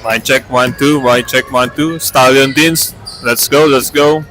Mic check 1 2. Mic check 1 2. Stallion teams. Let's go. Let's go.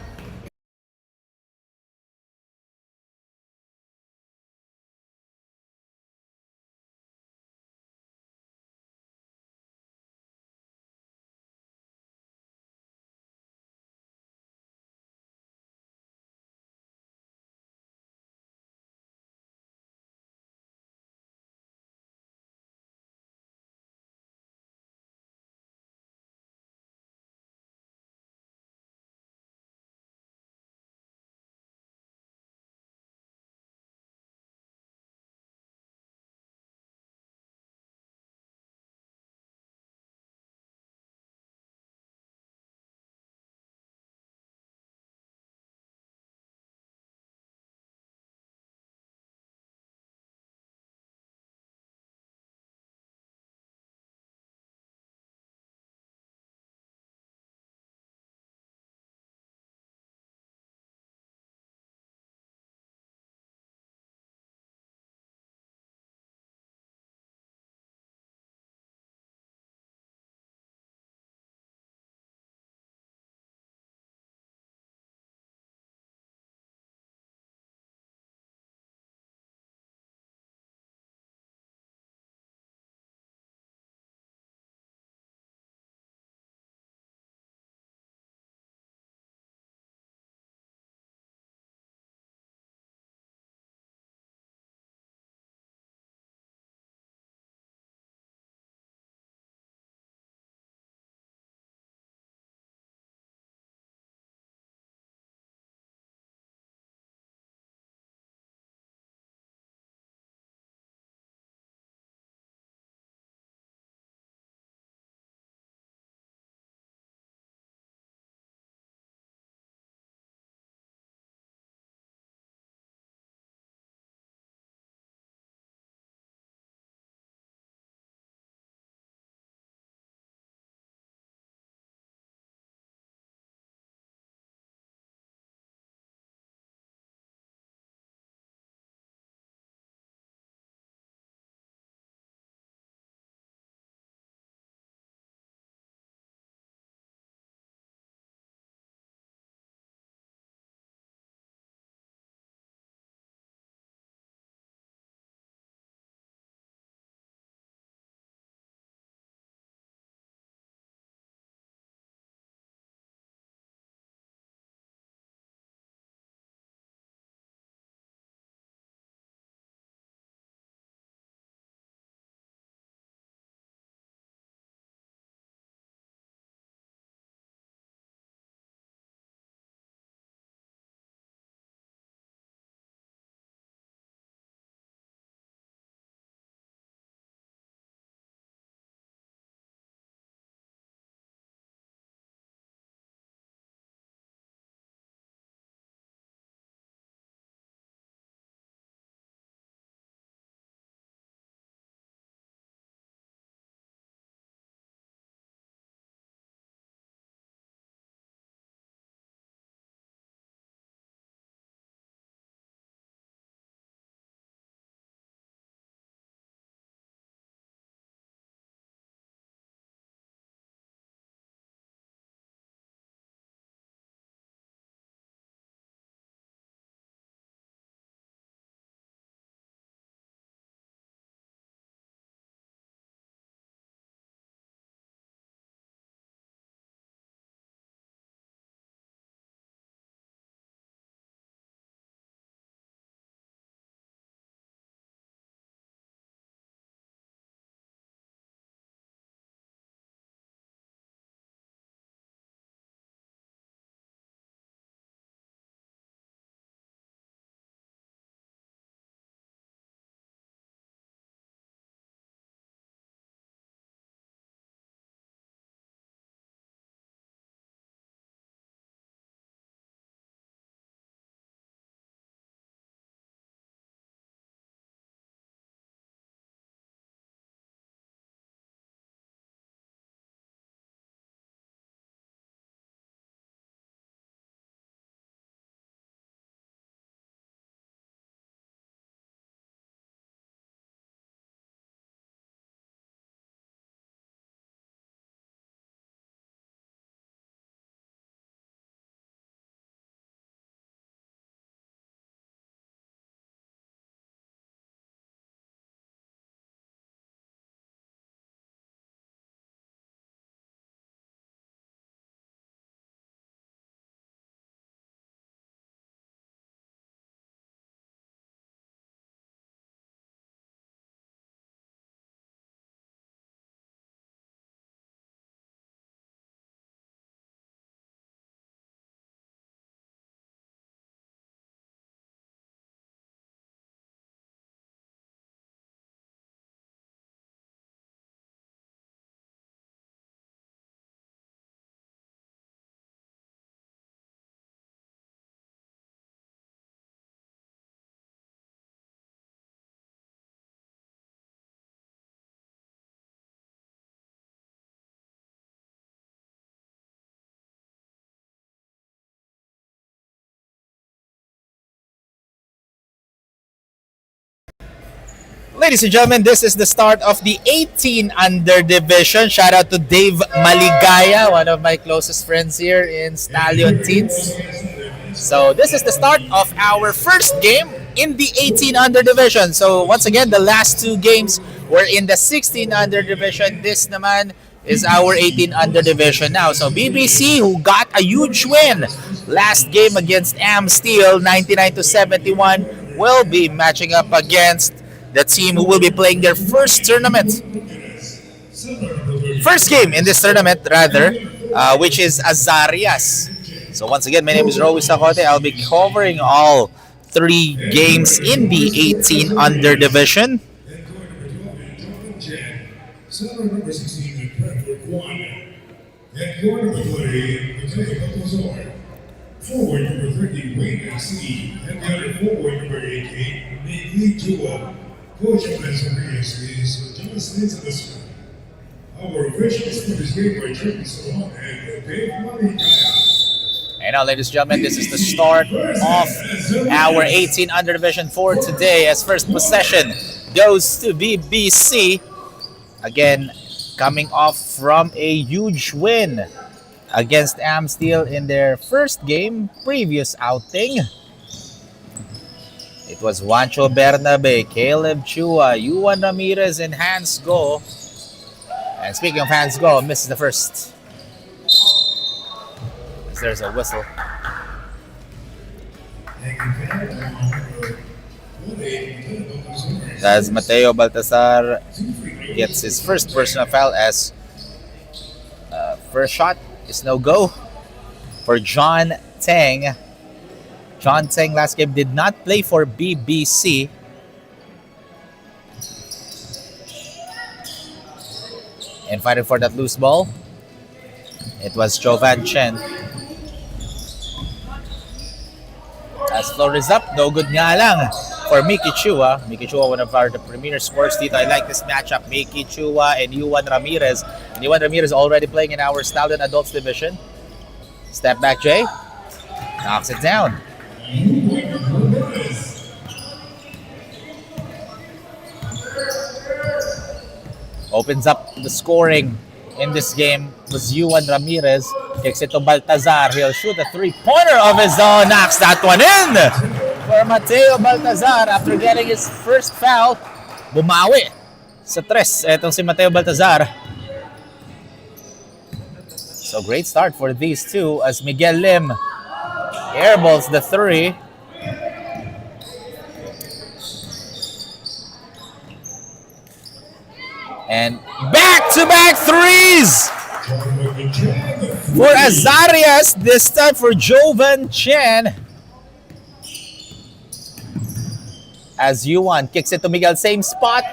Ladies and gentlemen, this is the start of the 18 under division. Shout out to Dave Maligaya, one of my closest friends here in Stallion Teens. So this is the start of our first game in the 18 under division. So once again, the last two games were in the 16 under division. This naman is our 18 under division now. So BBC, who got a huge win last game against Am Steel, 99-71, will be matching up against the team who will be playing their first tournament. First game in this tournament, rather, which is Azarias. So once again, my name is Rowy Sacote. I'll be covering all three games in the 18 under division. Forward number 30, Wayne MC, and the other forward number 88, Nikki Jua. Coach of Azarias is Thomas Nicholas. Our official sport is made by Jeremy Salon and Dave Maligaya. And now, ladies and gentlemen, this is the start of our 18 under division for today, as first possession goes to BBC. Again, coming off from a huge win against Am Steel in their first game, previous outing. It was Juancho Bernabe, Caleb Chua, Yuan Ramirez, and Hans Go. And speaking of Hans Go, misses the first. There's a whistle. As Mateo Baltazar gets his first personal foul, as first shot is no go for John Teng. John Teng last game did not play for BBC. And fighting for that loose ball, it was Jovan Chen. As floor is up, no good nga lang for Miki Chua. Miki Chua, one of our premier scorers dito. I like this matchup, Miki Chua and Yuan Ramirez. And Yuan Ramirez already playing in our Stallion Adults division. Step back, Jay. Knocks it down. Opens up the scoring in this game was Yuan Ramirez. Kicks it to Baltazar. He'll shoot a three-pointer of his own. Knocks that one in for Mateo Baltazar after getting his first foul. Bumawi sa tres. Etong si Mateo Baltazar. So great start for these two as Miguel Lim airballs the three. And back-to-back threes for Azarias, this time for Jovan Chen. As Yuan kicks it to Miguel, same spot.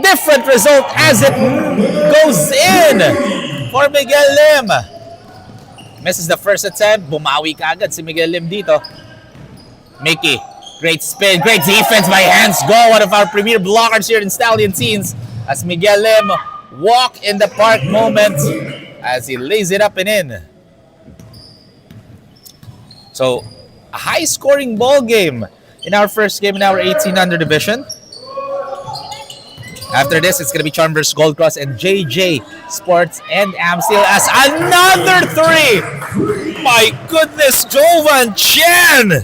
Different result as it goes in for Miguel Lim. Misses the first attempt. Bumawi kaagad si Miguel Lim dito. Mickey, great spin, great defense by Hans Go, one of our premier blockers here in Stallion Teens. As Miguel Lim, walk in the park moment as he lays it up and in. So, a high-scoring ball game in our first game in our 18 under division. After this, it's going to be Charm vs. Gold Cross and JJ Sports and Am Steel as another three. My goodness, Jovan Chen.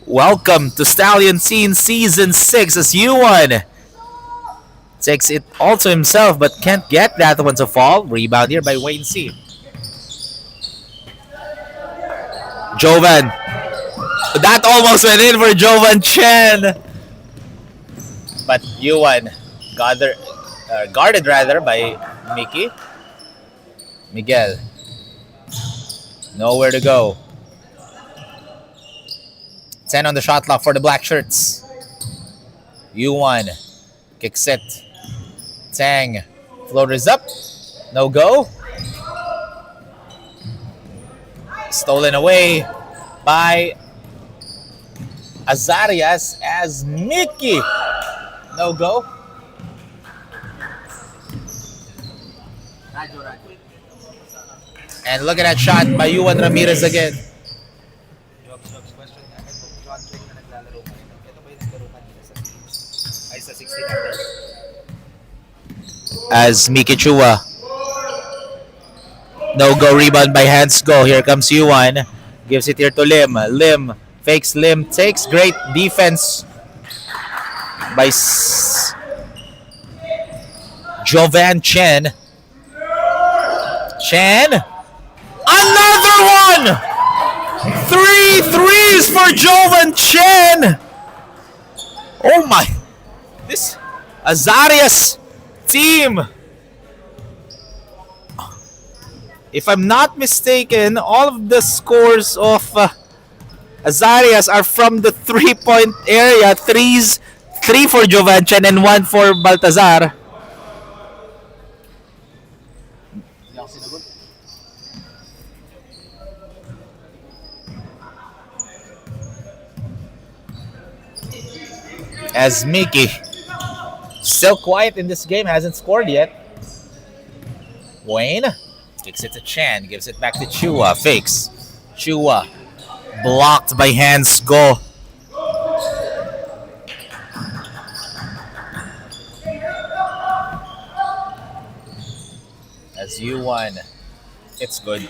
Welcome to Stallion Scene Season 6 as Yuan takes it all to himself but can't get that one to fall. Rebound here by Wayne C. Jovan. That almost went in for Jovan Chen. But Yuan guarded rather by Mickey. Miguel. Nowhere to go. 10 on the shot clock for the black shirts. Yuan kicks it. Tang. Floater is up. No go. Stolen away by Azarias as Mickey. No go. And look at that shot by Yuan Ramirez again. is a 16 under. As Miki Chua. No go rebound by Hands Go. Here comes Yuan. Gives it here to Lim. Lim fakes. Lim takes. Great defense by Jovan Chen. Chen. Another one! 3 threes for Jovan Chen. Oh my. This Azarias team. If I'm not mistaken, all of the scores of Azarias are from the 3-point area. 3 for Jovan Chen and 1 for Baltazar. As Mickey, still quiet in this game, hasn't scored yet. Wayne kicks it to Chan, gives it back to Chua, fakes. Chua blocked by Hands Go. As U1, it's good.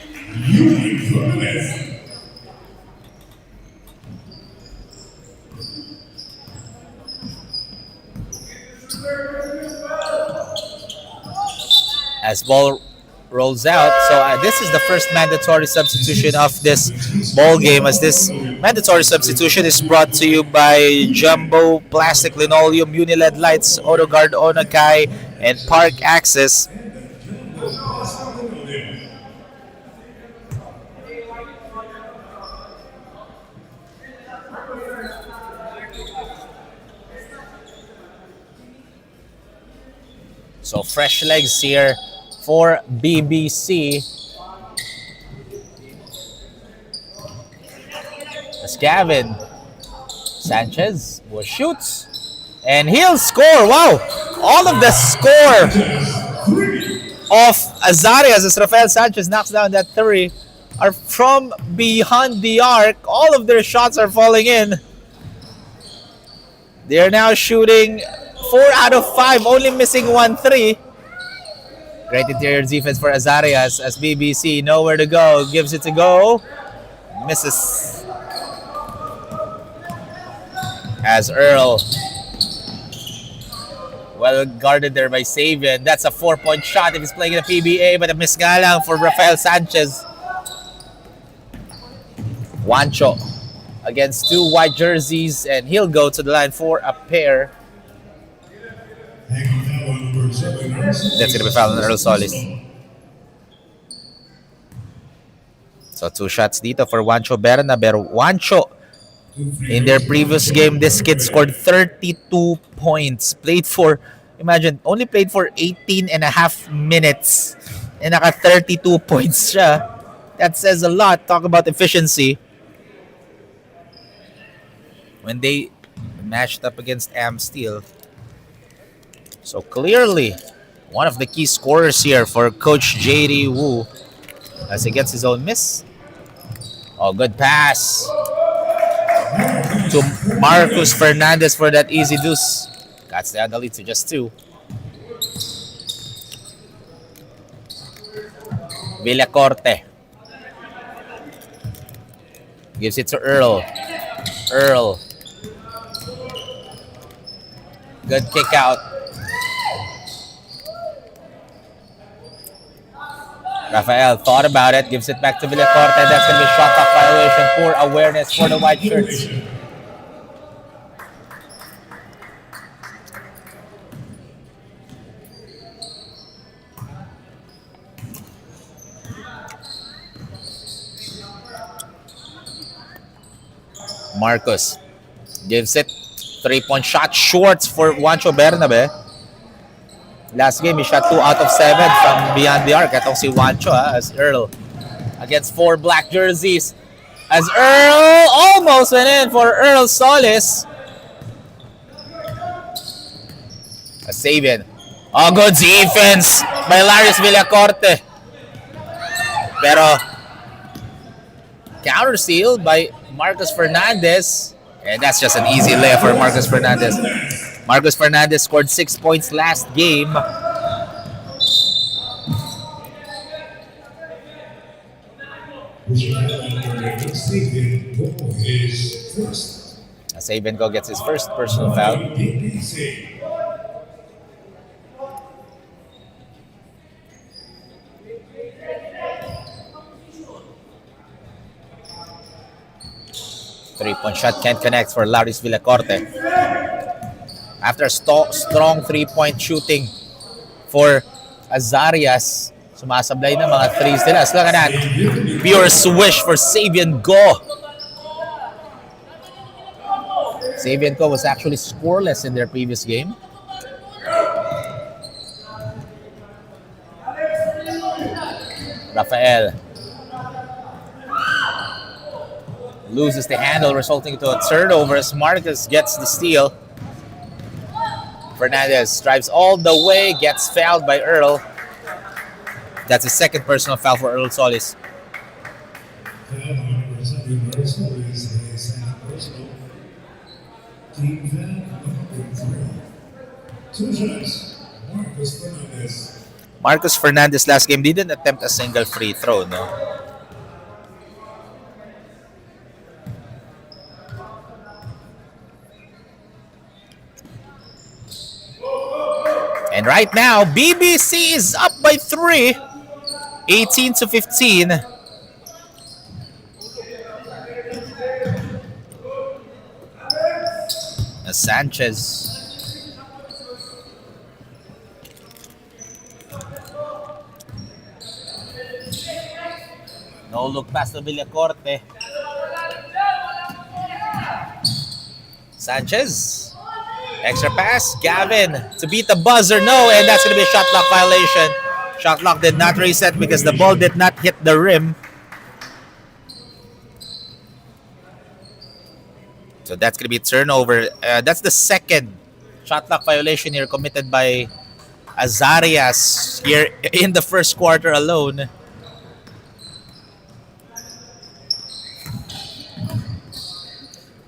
As ball rolls out, so this is the first mandatory substitution of this ball game, as this mandatory substitution is brought to you by Jumbo Plastic Linoleum, Uniled Lights, AutoGuard Onakai, and Park Access. So fresh legs here for BBC. As Gavin Sanchez will shoots and he'll score. Wow! All of the score of Azarias as Rafael Sanchez knocks down that 3 are from behind the arc. All of their shots are falling in. They are now shooting 4 out of 5, only missing 1 3. Great interior defense for Azarias as BBC nowhere to go. Gives it to go. Misses. As Earl. Well guarded there by Sabian. That's a 4-point shot if he's playing in a PBA, but a miss nga lang for Rafael Sanchez. Juancho against 2 white jerseys, and he'll go to the line for a pair. That's going to be fouled on Earl Solis. So 2 shots dito for Juancho Bernabe. Juancho, in their previous game, this kid scored 32 points. Only played for 18 and a half minutes. And naka 32 points siya. That says a lot. Talk about efficiency. When they matched up against Amsteel. So clearly, one of the key scorers here for Coach JD Wu as he gets his own miss. Oh, good pass to Marcus Fernandez for that easy deuce. Cuts down the lead to just 2. Villacorte gives it to Earl. Earl. Good kick out. Rafael thought about it, gives it back to Villacorte. That's going to be a shot clock violation. Poor awareness for the white shirts. Marcus gives it. 3-point shot short for Juancho Bernabe. Last game, he shot 2 out of 7 from beyond the arc. Itong si Juancho as Earl against 4 black jerseys. As Earl almost went in for Earl Solis. A Sabian. Oh, good defense by Larius Villacorte. Pero counter steal by Marcus Fernandez. And that's just an easy layup for Marcus Fernandez. Marcos Fernandez scored 6 points last game. Pushing out under the Stallion for his first. Sabian gets his first personal foul. BBC. 3-point shot can't connect for Laris Villacorte. After strong 3-point shooting for Azarias, sumasablay na mga threes nila. Look at that. Pure swish for Sabian Go. Sabian Go was actually scoreless in their previous game. Rafael loses the handle, resulting to a turnover as Marcus gets the steal. Fernandez drives all the way, gets fouled by Earl. That's his second personal foul for Earl Solis. Foul on number 7 is a second personal. Team foul number 3. 2 shots. Marcos Fernandez. Marcos Fernandez last game didn't attempt a single free throw, no? And right now, BBC is up by 3, 18-15. Sanchez. No look pass to Villacorte. Sanchez. Extra pass. Gavin to beat the buzzer. No, and that's going to be a shot clock violation. Shot clock did not reset because the ball did not hit the rim. So that's going to be a turnover. That's the second shot clock violation here committed by Azarias here in the first quarter alone.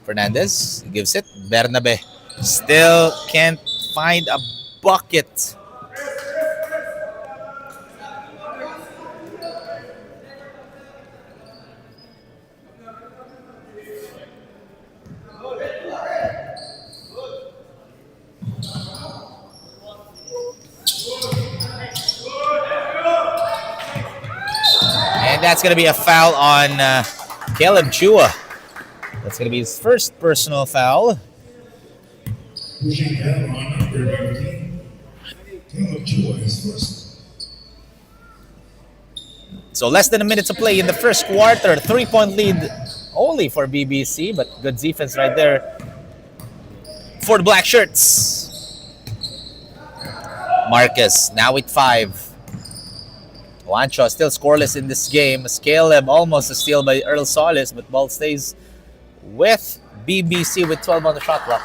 Fernandez gives it. Bernabe still can't find a bucket. And that's going to be a foul on Caleb Chua. That's going to be his first personal foul. Pushing foul on number 15. Caleb Chua is first. So less than a minute to play in the first quarter. 3-point lead only for BBC, but good defense right there for the Black Shirts. Marcus now with 5. Juancho still scoreless in this game. Caleb almost a steal by Earl Solis, but ball stays with BBC with 12 on the shot clock.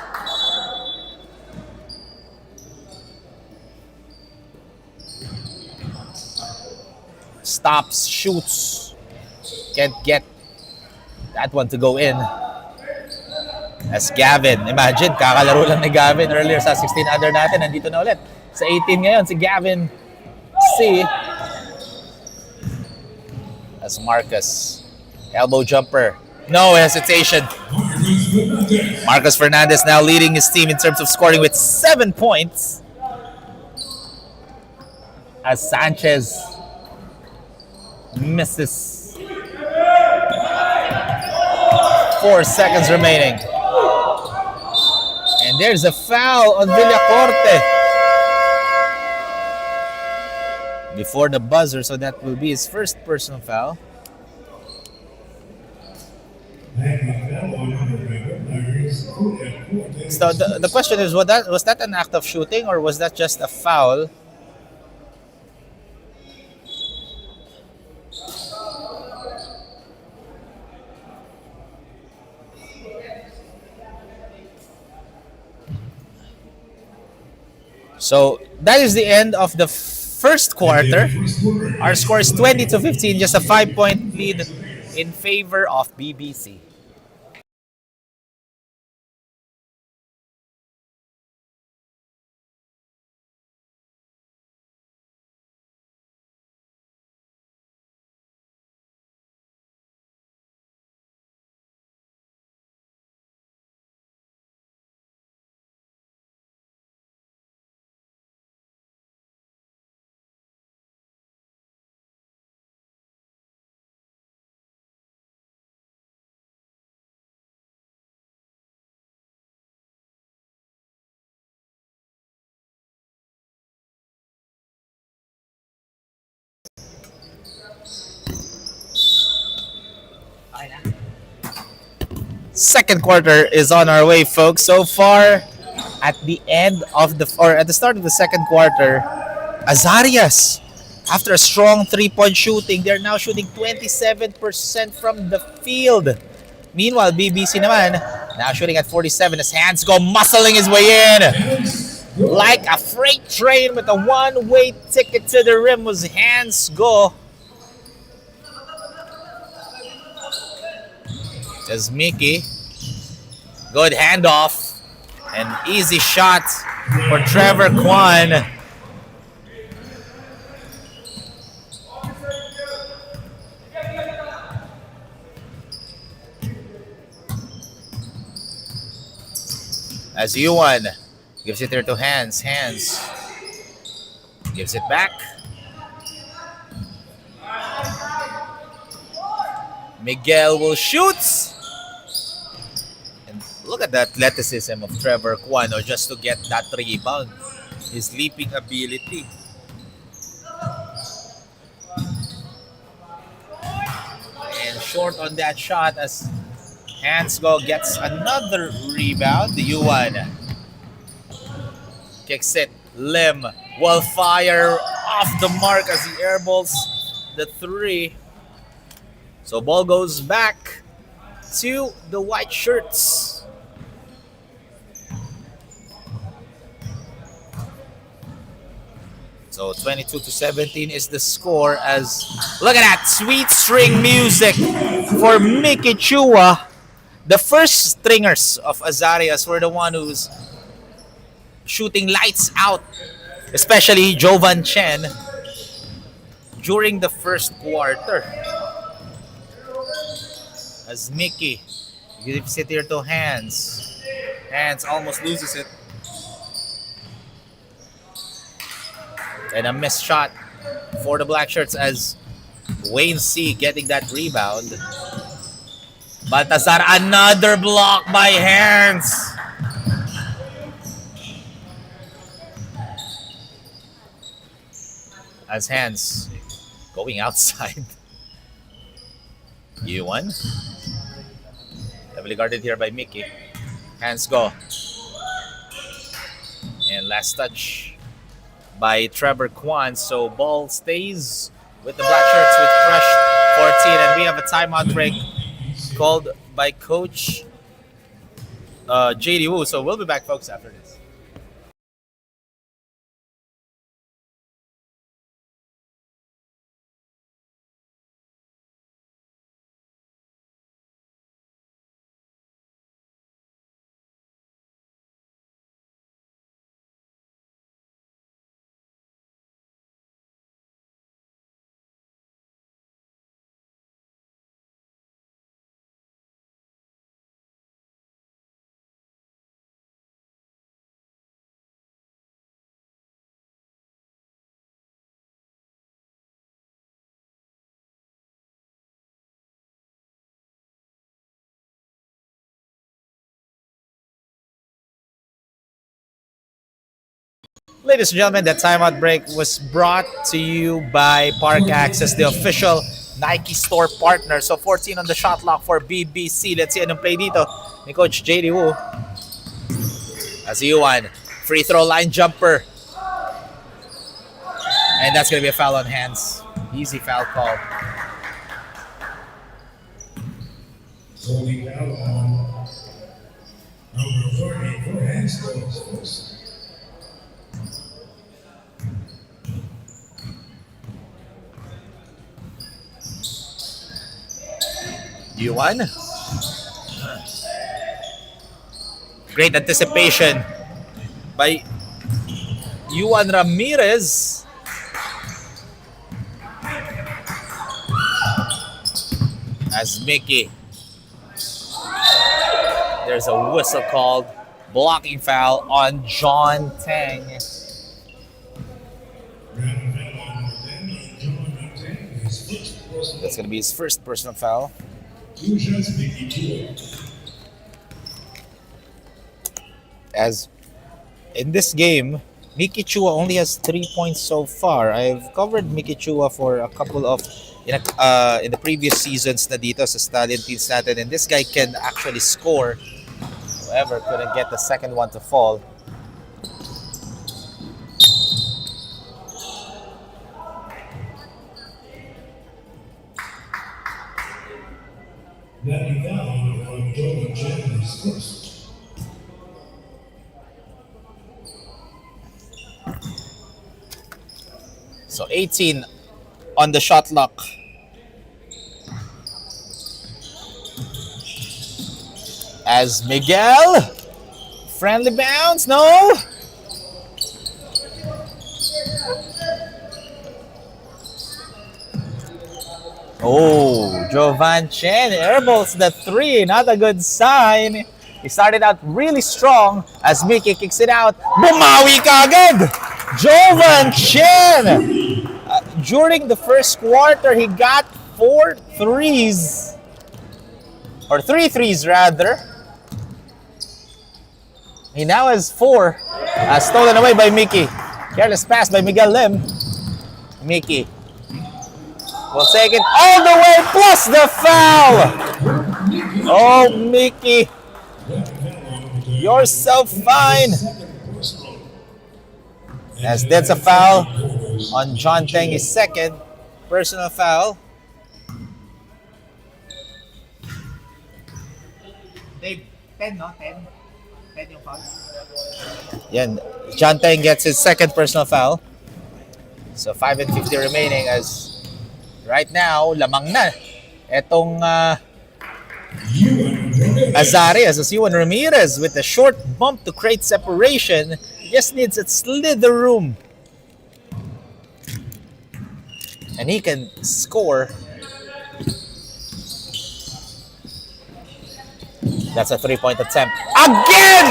Stops, shoots. Can't get that one to go in. As Gavin, imagine, kakalaro lang ni Gavin earlier sa 16 under natin. Nandito na ulit. Sa 18 ngayon, si Gavin C. As Marcus. Elbow jumper. No hesitation. Marcos Fernandez now leading his team in terms of scoring with 7 points. As Sanchez misses. 4 seconds remaining. And there's a foul on Villacorte before the buzzer, so that will be his first personal foul. So the question is, was that an act of shooting or was that just a foul? So that is the end of the first quarter. Our score is 20-15, just a 5-point lead in favor of BBC. Second quarter is on our way, folks. So far, at the end of the or at the start of the second quarter, Azarias, after a strong three-point shooting, they're now shooting 27% from the field. Meanwhile, BBC naman, now shooting at 47 as hands go muscling his way in. Like a freight train with a one-way ticket to the rim was hands go. As Mickey, good handoff. An easy shot for Trevor Kwan. As Yuan gives it there to Hands. Hands gives it back. Miguel will shoot. And look at the athleticism of Trevor Cuano just to get that rebound. His leaping ability. And short on that shot as Hansgo gets another rebound. The Yuan kicks it. Lim will fire off the mark as he airballs the three. So ball goes back to the white shirts. So 22-17 is the score as look at that sweet string music for Mickey Chua. The first stringers of Azarias were the one who's shooting lights out, especially Jovan Chen during the first quarter. As Mickey gives it here to Hands. Hands almost loses it. And a missed shot for the black shirts as Wayne C getting that rebound. Baltazar, another block by Hands. As Hands going outside. Yuan. Heavily guarded here by Mickey. Hands go. And last touch by Trevor Kwan. So ball stays with the black shirts with Crush 14. And we have a timeout break called by Coach JD Wu. So we'll be back, folks, after this. Ladies and gentlemen, that timeout break was brought to you by Park Access, the official Nike store partner. So 14 on the shot clock for BBC. Let's see anong play dito ni Coach JD Wu. As Yuan, free throw line jumper. And that's going to be a foul on Hands. Easy foul call. Holding foul on number 40 for Hands, folks. Yuan. Great anticipation by Yuan Ramirez. As Mickey. There's a whistle called. Blocking foul on John Tang. That's going to be his first personal foul. As in this game, Miki Chua only has 3 points so far. I've covered Miki Chua for a couple of in the previous seasons na dito sa Stallion teams natin, and this guy can actually score. However, couldn't get the second one to fall. That down from Joe Jennings first. So 18 on the shot clock. As Miguel, friendly bounce, no. Oh, Jovan Chen airballs the 3, not a good sign. He started out really strong as Mickey kicks it out. Bumawi kagad! Jovan Chen! During the first quarter, he got 4 threes. Or 3 threes rather. He now has 4. Stolen away by Mickey. Careless pass by Miguel Lim. Mickey will take it all the way plus the foul. Oh, Mickey. You're so fine. As that's a foul on John Teng, his second personal foul. Dave, 10, no? 10? 10 yung foul? Yan. John Teng gets his second personal foul. So 5:50 remaining as right now, lamang na. Etong Azarias, as Yuan Ramirez with a short bump to create separation. Just needs a slither room. And he can score. That's a 3-point attempt. Again!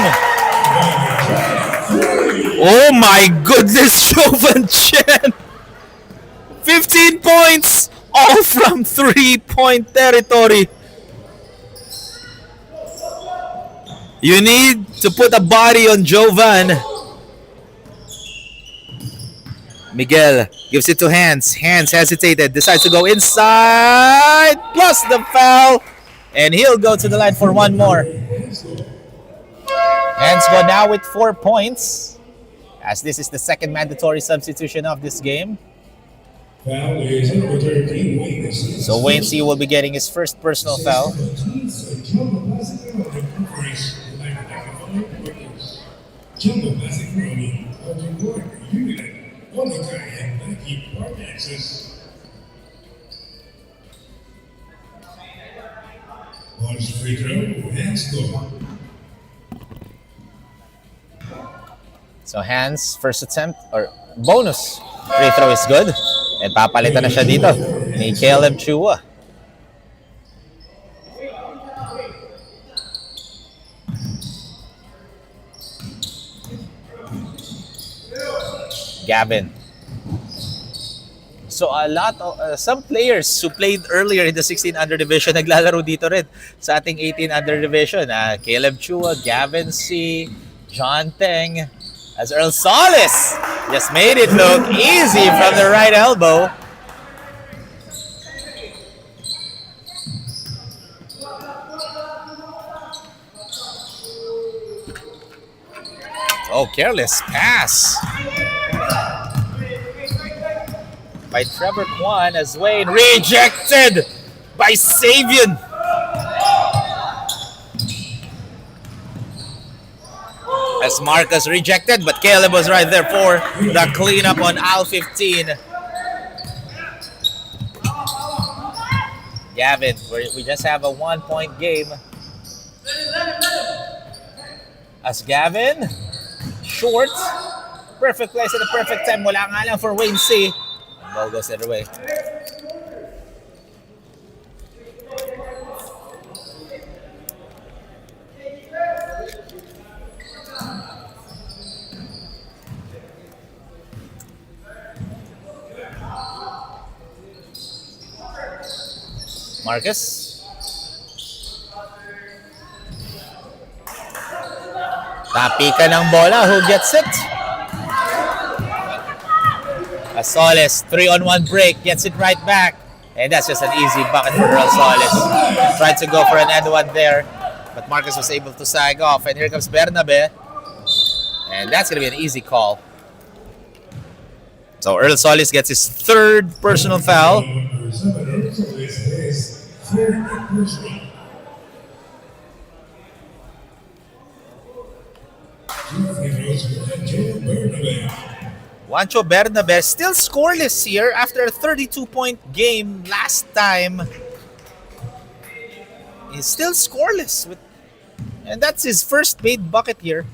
Oh my goodness, Jovan Chen! 15 points! All from 3-point territory. You need to put a body on Jovan. Miguel gives it to Hans. Hans hesitated, decides to go inside, plus the foul, and he'll go to the line for one more. Hans go now with 4 points, as this is the second mandatory substitution of this game. So Wayne C will be getting his first personal foul. So Hans, first attempt, or bonus free throw is good. And papalitan na siya dito ni Caleb Chua. Gavin. So a lot of some players who played earlier in the 16 under division naglalaro dito rin sa ating 18 under division. Caleb Chua, Gavin C, John Teng, as Earl Solis just made it look easy from the right elbow. Oh, careless pass by Trevor Kwan as Wayne rejected by Savion. As Marcus rejected, but Caleb was right there for the cleanup on aisle 15. Gavin, we just have a 1-point game. As Gavin, short, perfect place at the perfect time. Wala nga lang for Wayne C. Ball goes the other way. Marcus. Tapi ka ng bola. Who gets it? Solis, 3-on-1 break, gets it right back. And that's just an easy bucket for Earl Solis. Tried to go for an end one there, but Marcus was able to sag off. And here comes Bernabe. And that's going to be an easy call. So Earl Solis gets his third personal foul. Number 7, Earl Solis, his third personal. Two free throws for Juancho Bernabe. Juancho Bernabe still scoreless here after a 32-point game last time. He's still scoreless, and that's his first made bucket here.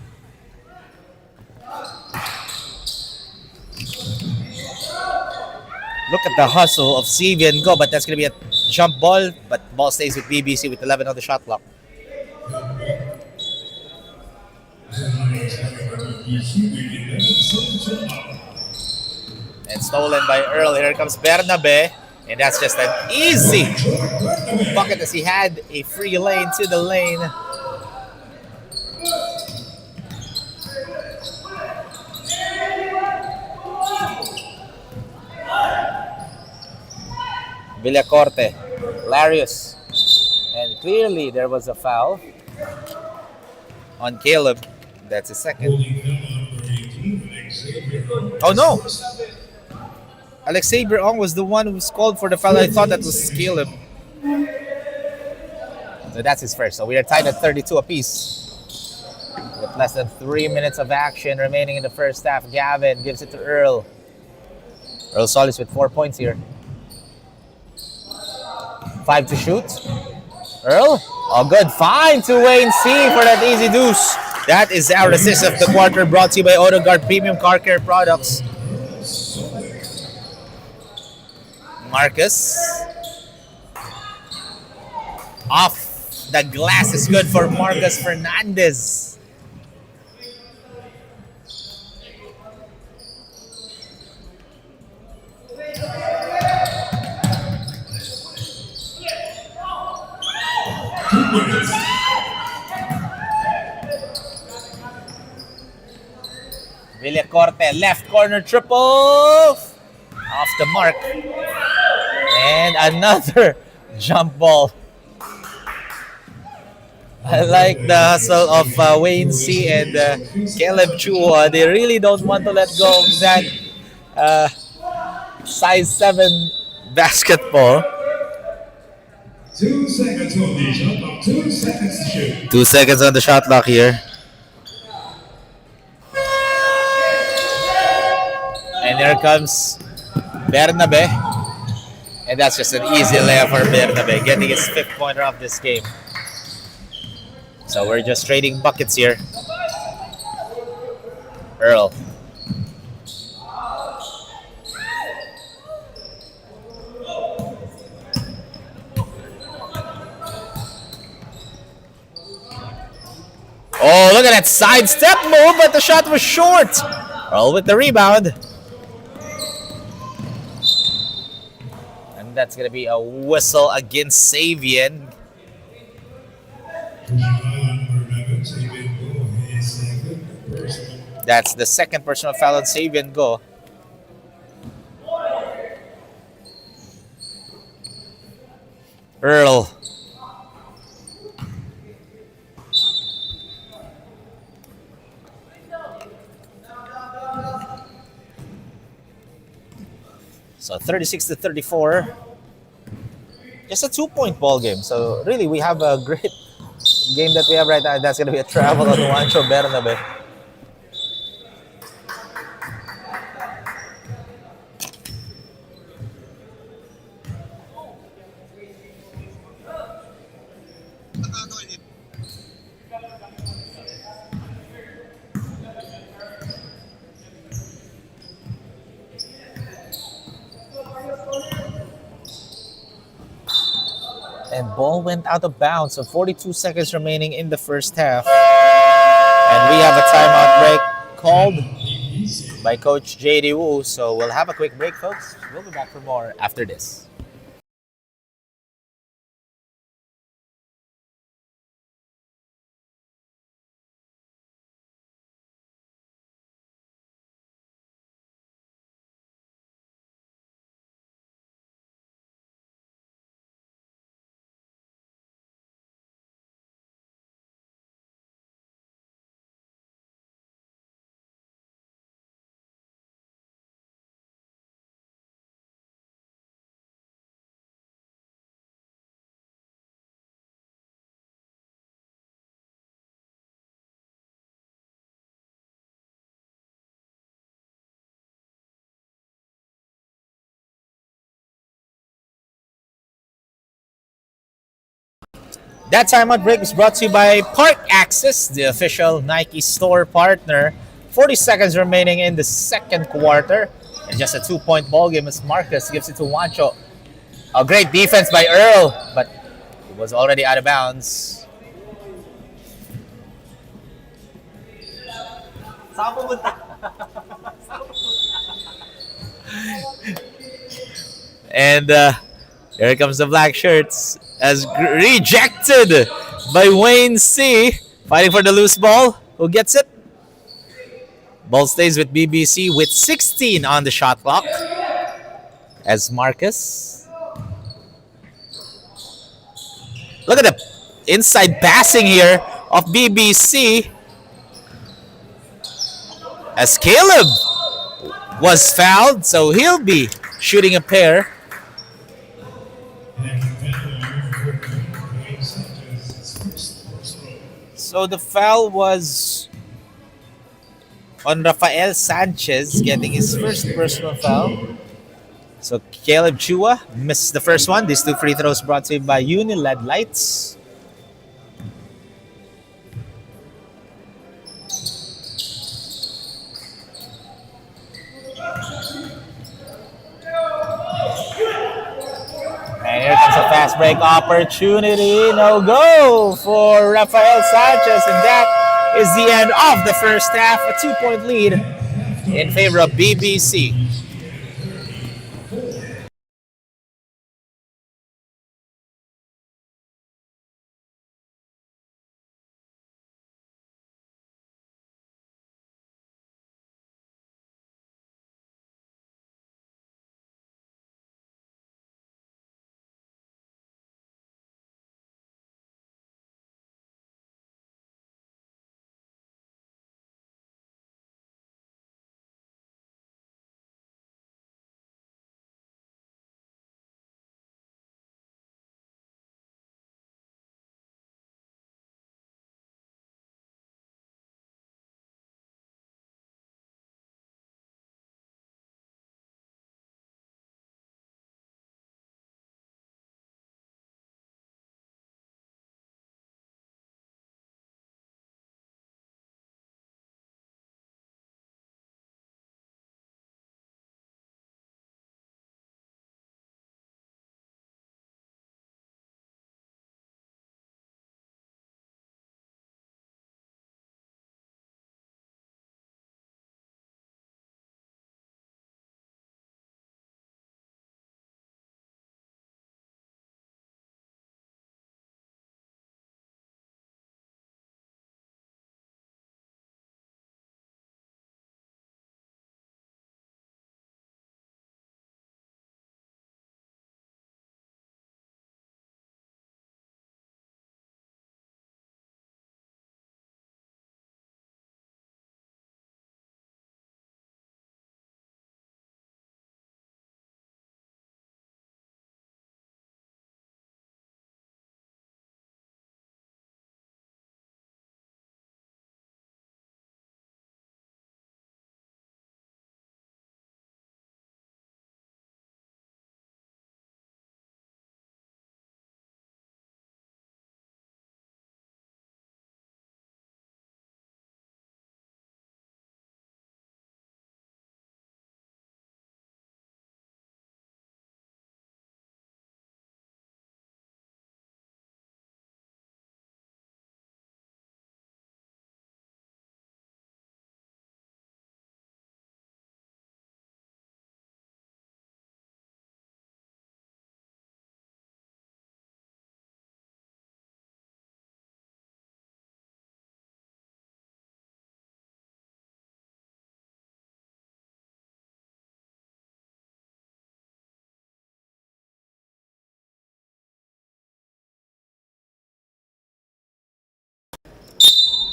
Look at the hustle of Savian Go, but that's going to be a jump ball. But ball stays with BBC with 11 on the shot clock. And stolen by Earl. Here comes Bernabe. And that's just an easy bucket as he had a free lane to the lane. Villacorte, Larius. And clearly there was a foul on Caleb. That's his second. Oh no! Alexei Berong was the one who was called for the foul. I thought that was Caleb. So that's his first. So we are tied at 32 apiece. With less than 3 minutes of action remaining in the first half, Gavin gives it to Earl. Earl Solis with 4 points here. 5 to shoot. Earl. Oh, good find to Wayne C for that easy deuce. That is our assist of the quarter, brought to you by AutoGuard Premium Car Care Products. Marcus. Off the glass is good for Marcus Fernandez. Villacorte, left corner triple. Off the mark. And another jump ball. I like the hustle of Wayne C and Caleb Chua. They really don't want to let go of that size 7 basketball. 2 seconds on the shot clock. 2 seconds to shoot. 2 seconds on the shot clock here. And there comes Bernabe. And that's just an easy layup for Bernabe, getting his 5th pointer of this game. So we're just trading buckets here. Earl. Oh, look at that sidestep move, but the shot was short. Earl with the rebound. And that's going to be a whistle against Savian. That's the second personal foul on Savian Go. Earl. So 36-34. Just a 2-point ball game. So really, we have a great game that we have right now. That's going to be a travel on Juancho Bernabe. And ball went out of bounds. So 42 seconds remaining in the first half. And we have a timeout break called by Coach JD Wu. So we'll have a quick break, folks. We'll be back for more after this. That timeout break was brought to you by Park Access, the official Nike store partner. 40 seconds remaining in the second quarter. And just a 2-point ball game as Marcus gives it to Wancho. A great defense by Earl, but it was already out of bounds. And here comes the black shirts as rejected by Wayne C. Fighting for the loose ball. Who gets it? Ball stays with BBC with 16 on the shot clock. As Marcus. Look at the inside passing here of BBC. As Caleb was fouled, so he'll be shooting a pair. So the foul was on Rafael Sanchez getting his first personal foul. So Caleb Chua missed the first one. These two free throws brought to him by Uniled Lights. And here comes a fast break opportunity. No go for Rafael Sanchez. And that is the end of the first half. A 2-point lead in favor of BBC.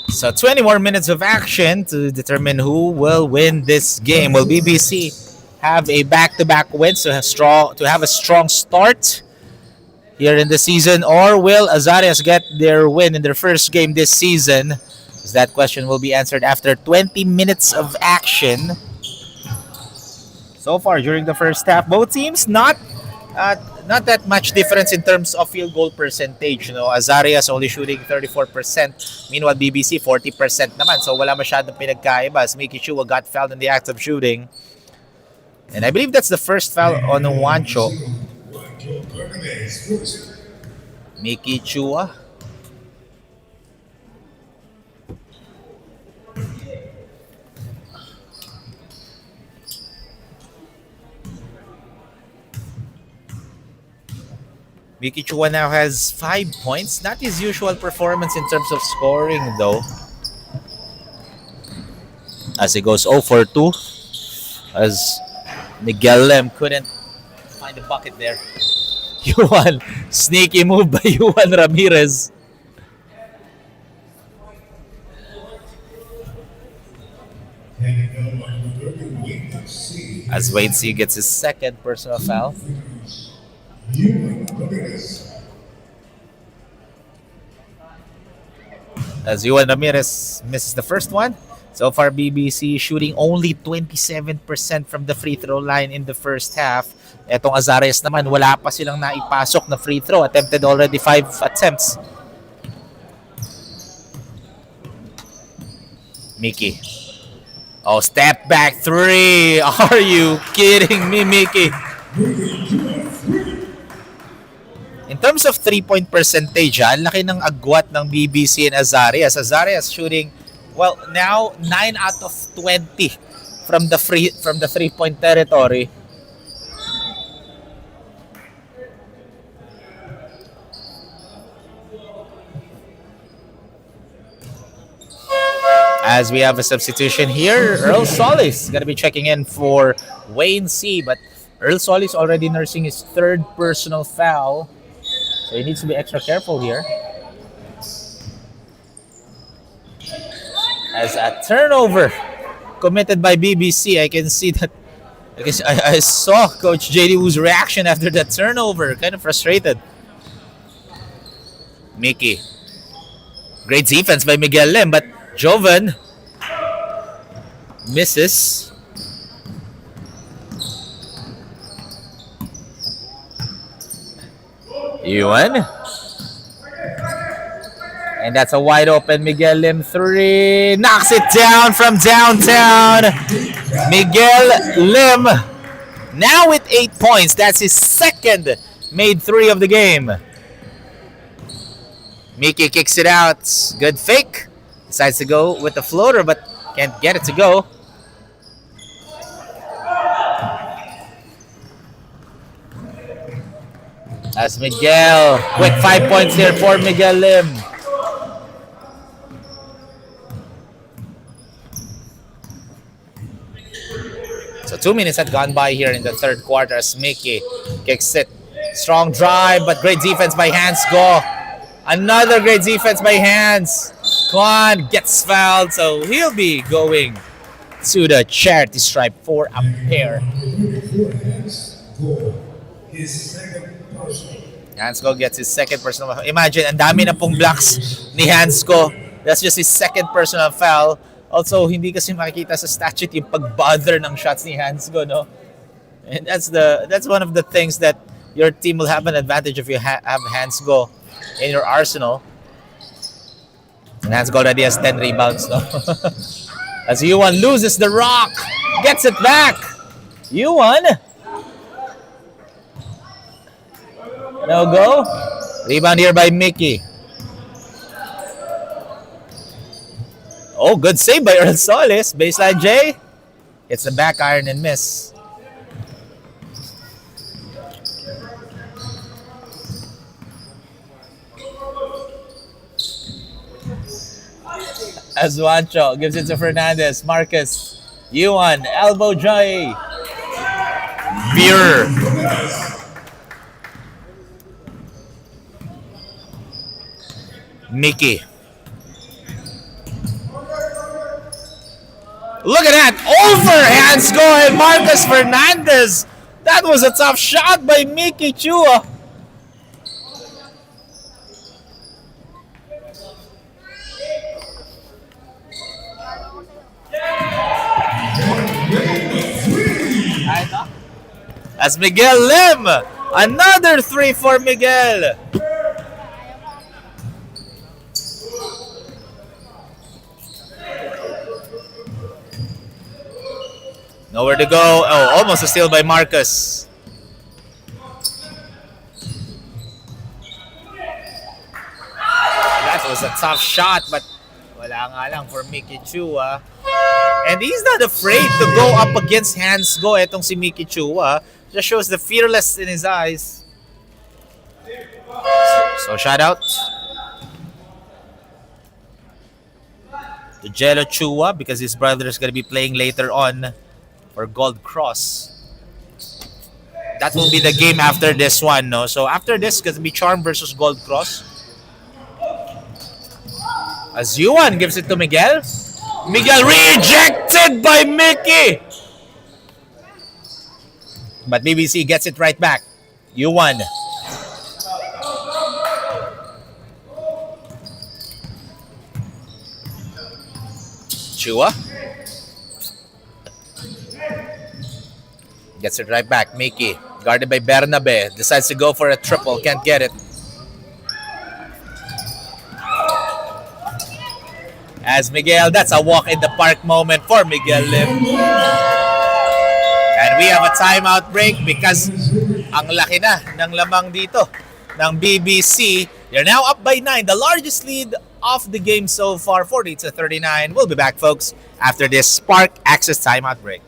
So 20 more minutes of action to determine who will win this game. Will BBC have a back-to-back win to have a strong start here in the season, or will Azarias get their win in their first game this season? That question will be answered after 20 minutes of action. So far during the first half, both teams not not that much difference in terms of field goal percentage. You know, Azarias only shooting 34%. Meanwhile, BBC 40% naman. So wala masyadong pinagkaiba as Miki Chua got fouled in the act of shooting. And I believe that's the first foul on Juancho. Miki Chua. Miki Chua now has 5 points. Not his usual performance in terms of scoring, though. As he goes 0 for 2. As Miguel Lem couldn't find the bucket there. Yuan, sneaky move by Yuan Ramirez. As Wade C gets his second personal foul. As Yuan Ramirez misses the first one. So far, BBC shooting only 27% from the free throw line in the first half. Etong Azarias naman, wala pa silang naipasok na free throw. Attempted already 5 attempts. Mickey. Oh, step back 3. Are you kidding me, Mickey? In terms of 3-point percentage, ang laki ng agwat ng BBC and Azarias. Azarias shooting, well, now 9 out of 20 from the 3-point territory. As we have a substitution here, Earl Solis going to be checking in for Wayne C. But Earl Solis already nursing his 3rd personal foul. So he needs to be extra careful here. As a turnover committed by BBC, I can see that. I saw Coach JD Wu's reaction after that turnover. Kind of frustrated. Mickey. Great defense by Miguel Lem, but Jovan misses. Yuan. And that's a wide open Miguel Lim 3. Knocks it down from downtown. Miguel Lim now with 8 points. That's his second made 3 of the game. Mickey kicks it out. Good fake. Decides to go with the floater, but can't get it to go. That's Miguel. Quick 5 points here for Miguel Lim. So 2 minutes had gone by here in the 3rd quarter as Mickey kicks it. Strong drive, but great defense by Hansgo. Another great defense by Hans. Kwan gets fouled, so he'll be going to the charity stripe for a pair. Hansco gets his second personal foul. Imagine, ang dami na pong blocks ni Hansco. That's just his second personal foul. Also, hindi kasi makikita sa statute yung pag-bother ng shots ni Hansco, no? And that's one of the things that your team will have an advantage if you have Hansco in your arsenal. And Hansco already has 10 rebounds, no? As Yuan loses the rock, gets it back. Yuan. No go. Rebound here by Mickey. Oh, good save by Earl Solis. Baseline J. It's a back iron and miss. As Juancho gives it to Fernandez. Marcus. Yuan. Elbow J. Beer. Mickey. Look at that. Overhands going Marcus Fernandez. That was a tough shot by Mickey Chua. As Miguel Lim Another 3 for Miguel. Nowhere to go. Oh, almost a steal by Marcus. That was a tough shot, but wala nga lang for Mickey Chua. And he's not afraid to go up against hands go etong si Mickey Chua. Just shows the fearless in his eyes. So shout out to Jello Chua because his brother is going to be playing later on for Gold Cross. That will be the game after this one, no? So after this, it's going to be Charm versus Gold Cross. As Yuan gives it to Miguel. Miguel rejected by Mickey. But BBC gets it right back. Yuan. Chua. Gets it right back. Mickey. Guarded by Bernabe. Decides to go for a triple. Can't get it. As Miguel, that's a walk in the park moment for Miguel Lim. And we have a timeout break because ang laki na ng lamang dito ng BBC. They're now up by 9. The largest lead of the game so far, 40-39. We'll be back, folks, after this Spark Access timeout break.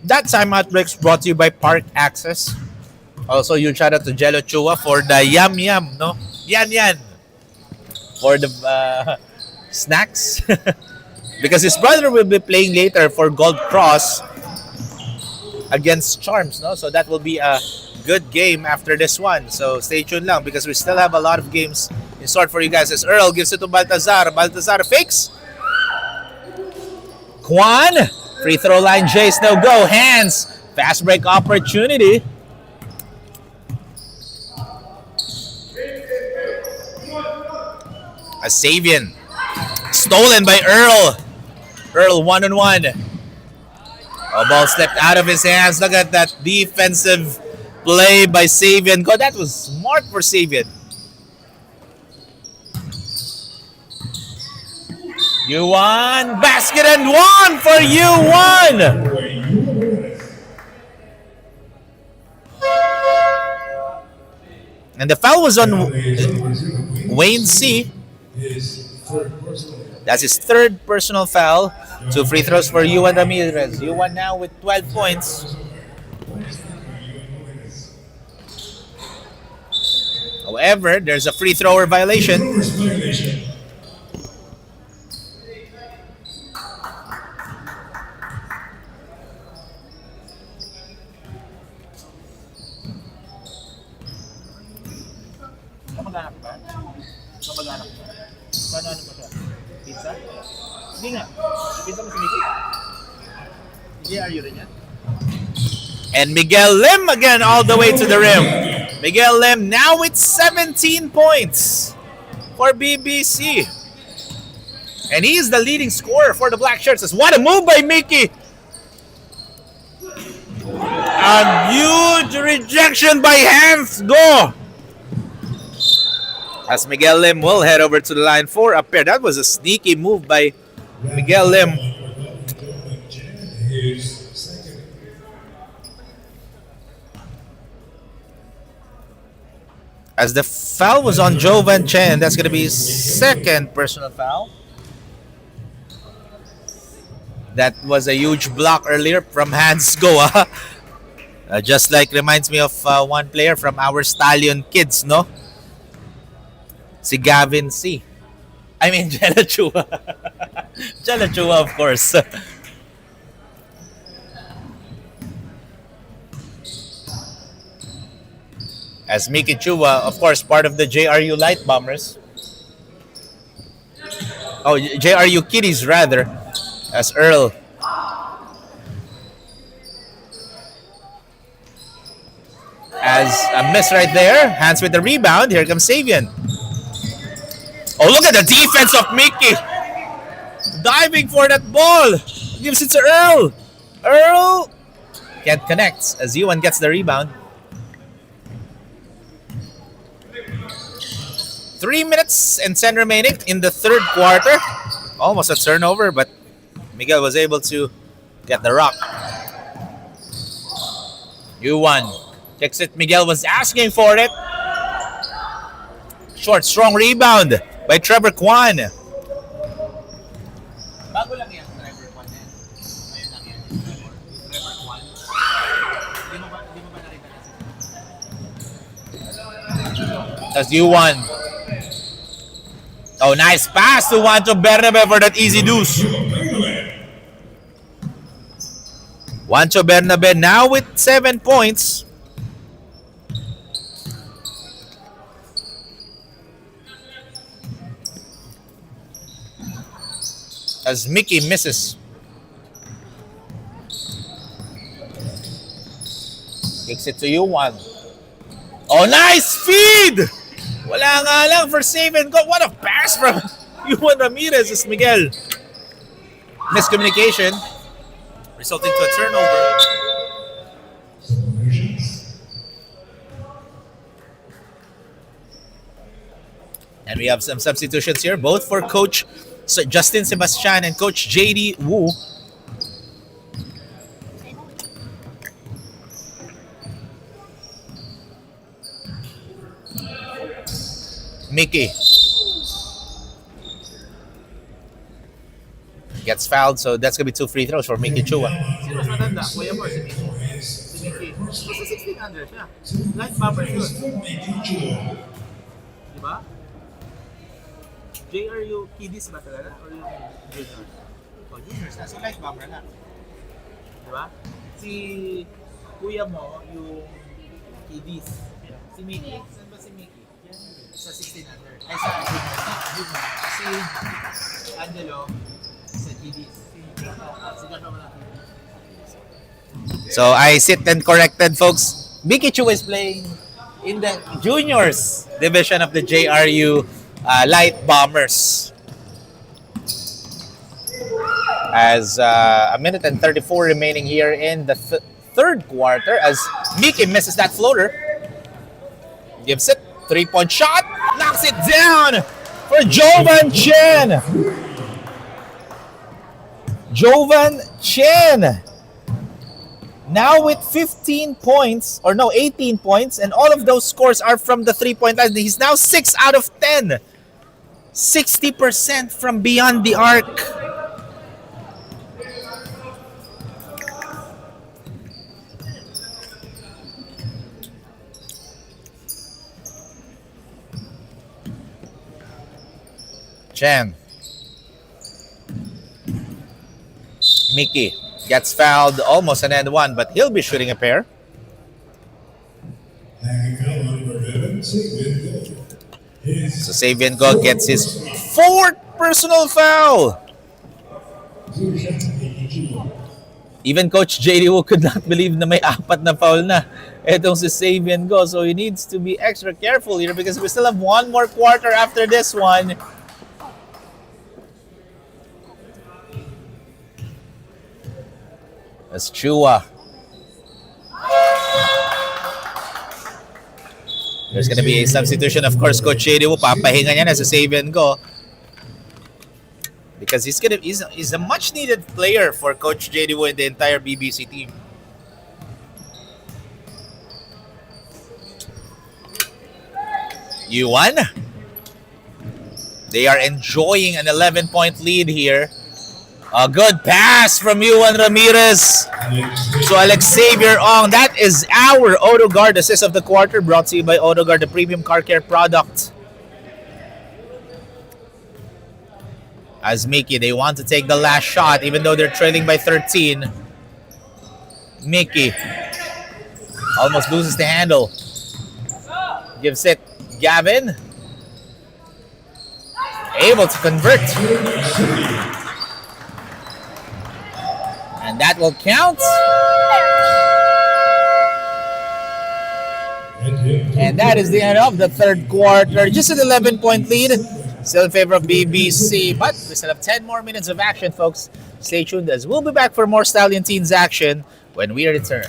That timeout break is brought to you by Park Access. Also, huge shout out to Jello Chua for the yum yum, no? Yan yan. For the snacks. Because his brother will be playing later for Gold Cross against Charms, no? So that will be a good game after this one. So stay tuned lang because we still have a lot of games in store for you guys. As Earl gives it to Baltazar. Baltazar fakes. Kwan. Free throw line, Jace, no go. Hands. Fast break opportunity. A Savian. Stolen by Earl. Earl 1-on-1. A ball slipped out of his hands. Look at that defensive play by Savian. God, that was smart for Savian. U1 basket and one for U1. And the foul was on Wayne C. That's his third personal foul. 2 free throws for U1 Ramirez. U1 now with 12 points. However, there's a free thrower violation. Kamag-anak ba? Kamag-anak ba? Ano ba siya? Pizza? Hindi nga. Pizza mo si Mickey? Hindi, are you rin yan? And Miguel Lim again all the way to the rim. Miguel Lim now with 17 points for BBC. And he's the leading scorer for the Black Shirts. What a move by Mickey. A huge rejection by Hans Go. As Miguel Lim will head over to the line for a pair. That was a sneaky move by Miguel Lim. As the foul was on Jovan Chen, that's going to be his second personal foul. That was a huge block earlier from Hans Goa. Just like reminds me of one player from our Stallion kids, no? Si Gavin C. I mean, Jelachua. Jelachua, of course. As Miki Chua, of course, part of the JRU Light Bombers. Oh, JRU Kitties, rather. As Earl. As a miss right there. Hands with the rebound. Here comes Savian. Oh, look at the defense of Mickey. Diving for that ball. Gives it to Earl. Earl can't connect as Yuan gets the rebound. 3 minutes and 10 remaining in the third quarter. Almost a turnover, but Miguel was able to get the rock. Yuan kicks it. Miguel was asking for it. Short, strong rebound by Trevor Kwan. Bago lang yan, Trevor Kwan. Ngayon lang yan, Trevor Kwan. Di mo ba nakita na That's Yuan. Oh, nice pass to Juancho Bernabe for that easy deuce. Juancho Bernabe now with 7 points. As Mickey misses. Kicks it to Yuan. Oh, nice feed! Wala nga lang for save and go. What a pass from Yuan Ramirez as Miguel. Miscommunication resulting to a turnover. And we have some substitutions here, both for Coach Justin Sebastian and Coach JD Wu. Mickey gets fouled, so that's gonna be 2 free throws for Mickey Chua. Sino mas matanda? Kuya mo, si Mickey. Si Mickey. Basta 16 under siya. Light bumper yun. Diba? JRU Kiddies ba talaga? Or yung juniors? O, juniors na. So light bumper na. Diba? Si kuya mo, yung Kiddies. Si Mickey. Saan ba si Mickey? Sa 16 under. Ay, sa junior. Si Angelo, sa Kiddies. Si Gano wala. So I sit and corrected, folks. Mickey Chua is playing in the juniors division of the JRU Light Bombers. As a minute and 34 remaining here in the third quarter, as Mickey misses that floater. Gives it. 3-point shot. Knocks it down for Jovan Chen. Jovan Chen. Now with 15 points, or no, 18 points, and all of those scores are from the 3-point line. He's now 6 out of 10. 60% from beyond the arc. Chen. Mickey gets fouled, almost an and one, but he'll be shooting a pair. So Savian Go gets his 4th personal foul. Even Coach JD Wu could not believe na may 4 na foul na etong si Savian Go. So he needs to be extra careful here because we still have 1 more quarter after this one. As Chua. There's going to be a substitution, of course. Coach JD Wu, papahinga niya na sa Savian Go. Because he's a much needed player for Coach JD Wu and the entire BBC team. Yuan. They are enjoying an 11-point lead here. A good pass from Yuan Ramirez to Alex Xavier Ong. That is our AutoGuard assist of the quarter, brought to you by AutoGuard, the premium car care product. As Mickey, they want to take the last shot even though they're trailing by 13. Mickey almost loses the handle. Gives it Gavin. Able to convert. And that will count. And that is the end of the third quarter. Just an 11-point lead. Still in favor of BBC. But we still have 10 more minutes of action, folks. Stay tuned as we'll be back for more Stallion Teens action when we return.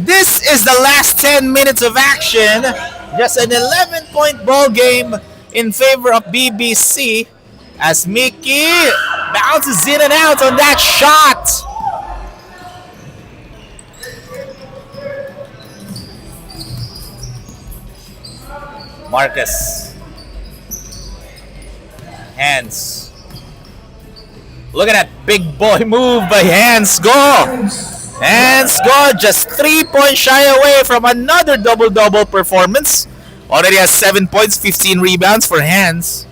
This is the last 10 minutes of action. Just an 11-point ball game in favor of BBC as Mickey bounces in and out on that shot. Marcus. Hands. Look at that big boy move by Hands. Go! Hands go, just 3 points shy away from another double-double performance. Already has 7 points, 15 rebounds for Hands.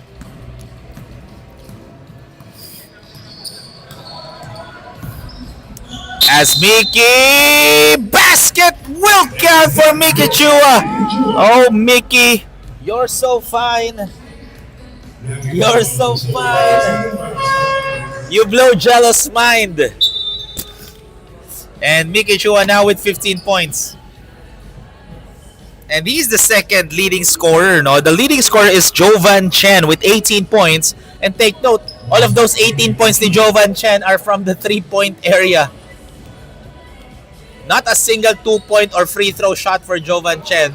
As Mickey, basket will count for Mickey Chua. Oh, Mickey, you're so fine. You're so fine. You blow jealous mind. And Mickey Chua now with 15 points. And he's the second leading scorer. No? The leading scorer is Jovan Chen with 18 points. And take note, all of those 18 points ni Jovan Chen are from the 3-point area. Not a single 2-point or free throw shot for Jovan Chen.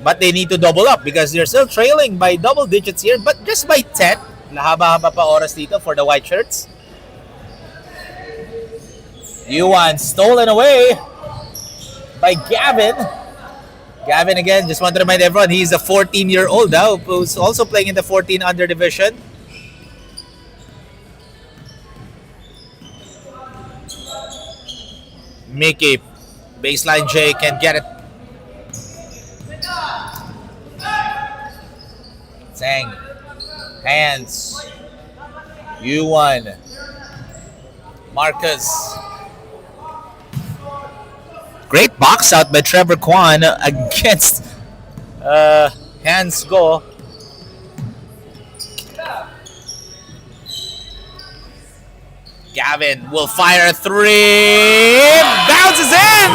But they need to double up because they're still trailing by double digits here. But just by 10. Lahaba-haba pa oras dito for the white shirts. Yuan stolen away by Gavin. Gavin again, just want to remind everyone, he's a 14-year-old now who's also playing in the 14 under division. Mickey, baseline J can get it. Sang, Hands, Yuan, Marcus. Great box out by Trevor Kwan against Hands Go. Gavin will fire a three. Bounces in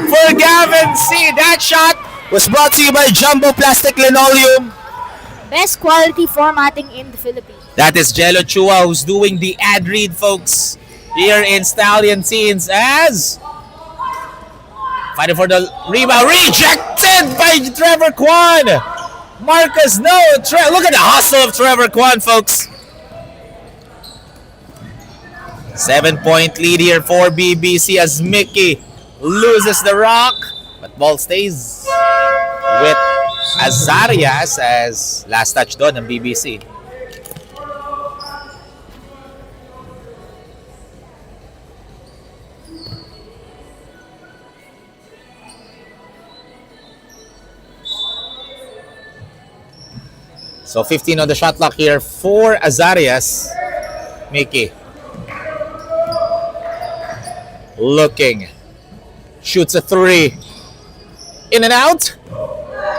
for Gavin C. That shot was brought to you by Jumbo Plastic Linoleum. Best quality formatting in the Philippines. That is Jello Chua who's doing the ad read, folks, here in Stallion Teens as fighting for the rebound. Rejected by Trevor Kwan. Marcus, no. Look at the hustle of Trevor Kwan, folks. 7-point lead here for BBC as Mickey loses the rock. But ball stays with Azarias as last touch doon ng BBC. So 15 on the shot clock here for Azarias. Mickey. Looking. Shoots a three. In and out.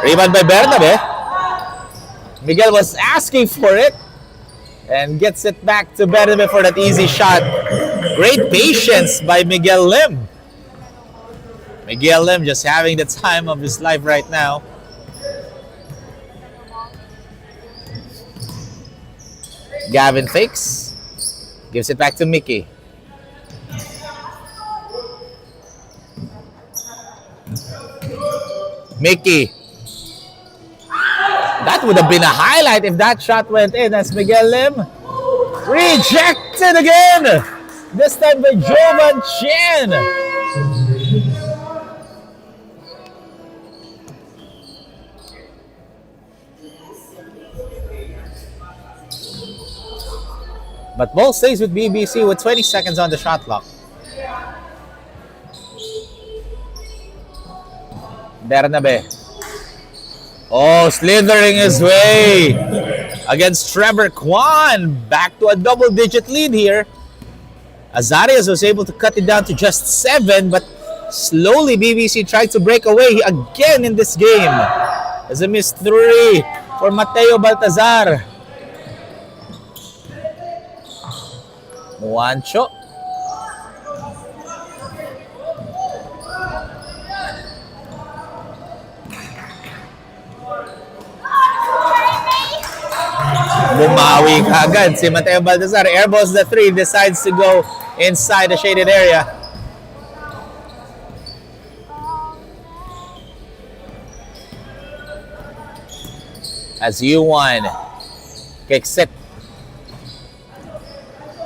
Rebound by Bernabe. Miguel was asking for it. And gets it back to Bernabe for that easy shot. Great patience by Miguel Lim. Miguel Lim just having the time of his life right now. Gavin fakes. Gives it back to Mickey. Mickey. That would have been a highlight if that shot went in as Miguel Lim. Rejected again. This time by Jovan Chen. But ball stays with BBC with 20 seconds on the shot clock. Bernabe. Oh, slithering his way against Trevor Kwan. Back to a double-digit lead here. Azarias was able to cut it down to just 7, but slowly BBC tried to break away again in this game. There's a missed 3 for Mateo Baltazar. Juancho. Bumawi kagad si Mateo Baltazar. Airballs the 3, decides to go inside the shaded area. As U1 kicks it.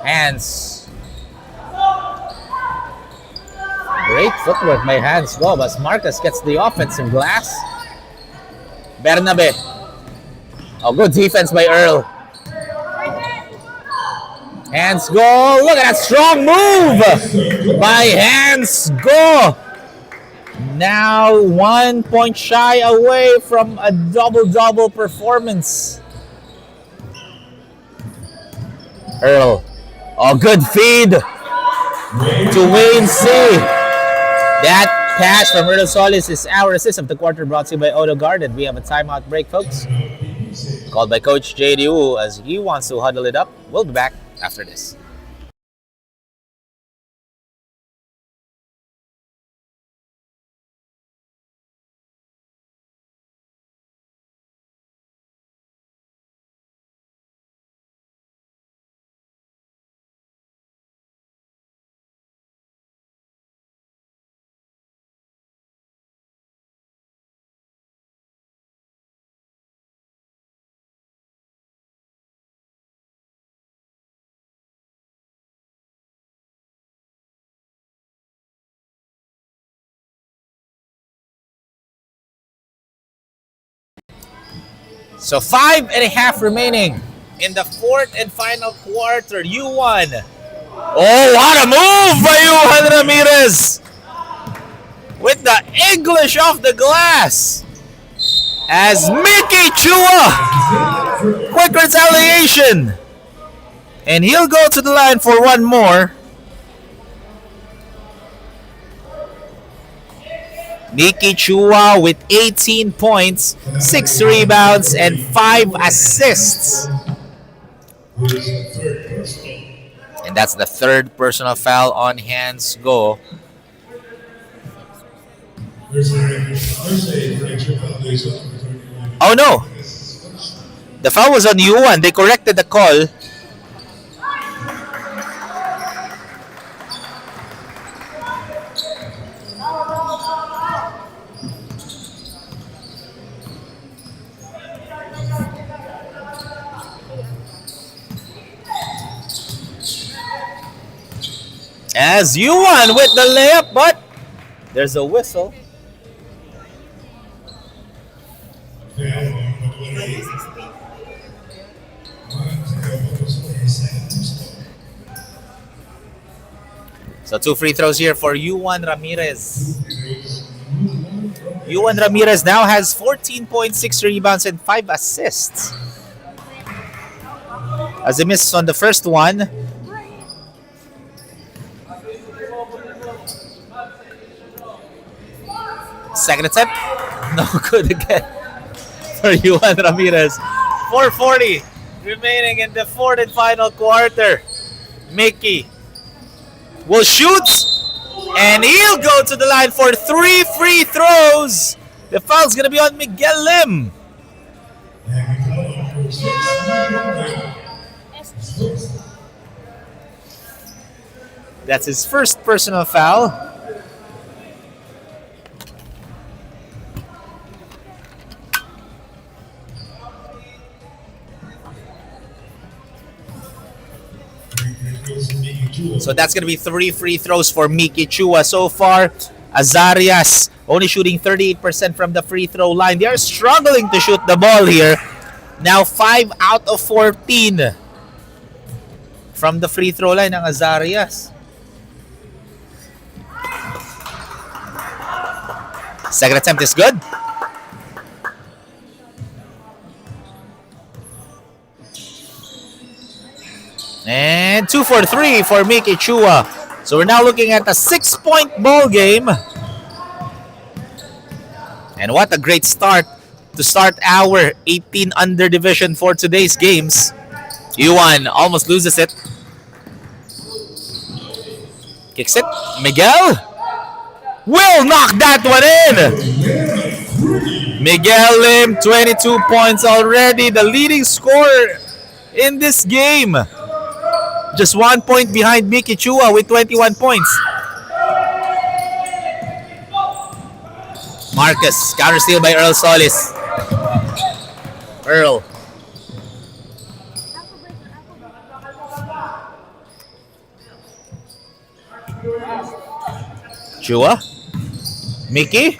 Hands. Great footwork by Hands Go as Marcus gets the offensive glass. Bernabe. Oh, good defense by Earl. Hands Go. Look at that strong move by Hands Go. Now 1 point shy away from a double-double performance. Earl. Oh, good feed to Wayne C. That pass from Earl Solis is our assist of the quarter, brought to you by Auto Garden. We have a timeout break, folks. Called by Coach JD Wu as he wants to huddle it up. We'll be back after this. So 5.5 remaining in the fourth and final quarter. U1. Oh, what a move by Johan Ramirez! With the English off the glass. As Mickey Chua. Quick retaliation. And he'll go to the line for one more. Mickey Chua with 18 points, 6 rebounds, and 5 assists. And that's the third personal foul on Hands Go. Oh no! The foul was on U1. They corrected the call. As U1 with the layup, but there's a whistle. So 2 free throws here for U1 Ramirez. U1 Ramirez now has 14 points, 6 rebounds, and 5 assists. as he misses on the first one. Second attempt, no good again for Juan Ramirez. 4:40 remaining in the fourth and final quarter. Mickey will shoot, and he'll go to the line for 3 free throws. The foul's going to be on Miguel Lim. That's his first personal foul. So that's going to be 3 free throws for Miki Chua so far. Azarias only shooting 38% from the free throw line. They are struggling to shoot the ball here. Now 5 out of 14 from the free throw line ng Azarias. Second attempt is good. And 2 for 3 for Miki Chua. So we're now looking at a 6-point ball game. And what a great start to start our 18 under division for today's games. Yuan almost loses it. Kicks it. Miguel will knock that one in. Miguel Lim, 22 points already. The leading scorer in this game. Just 1 point behind Miki Chua with 21 points. Marcus, counter steal by Earl Solis. Earl. Chua. Miki.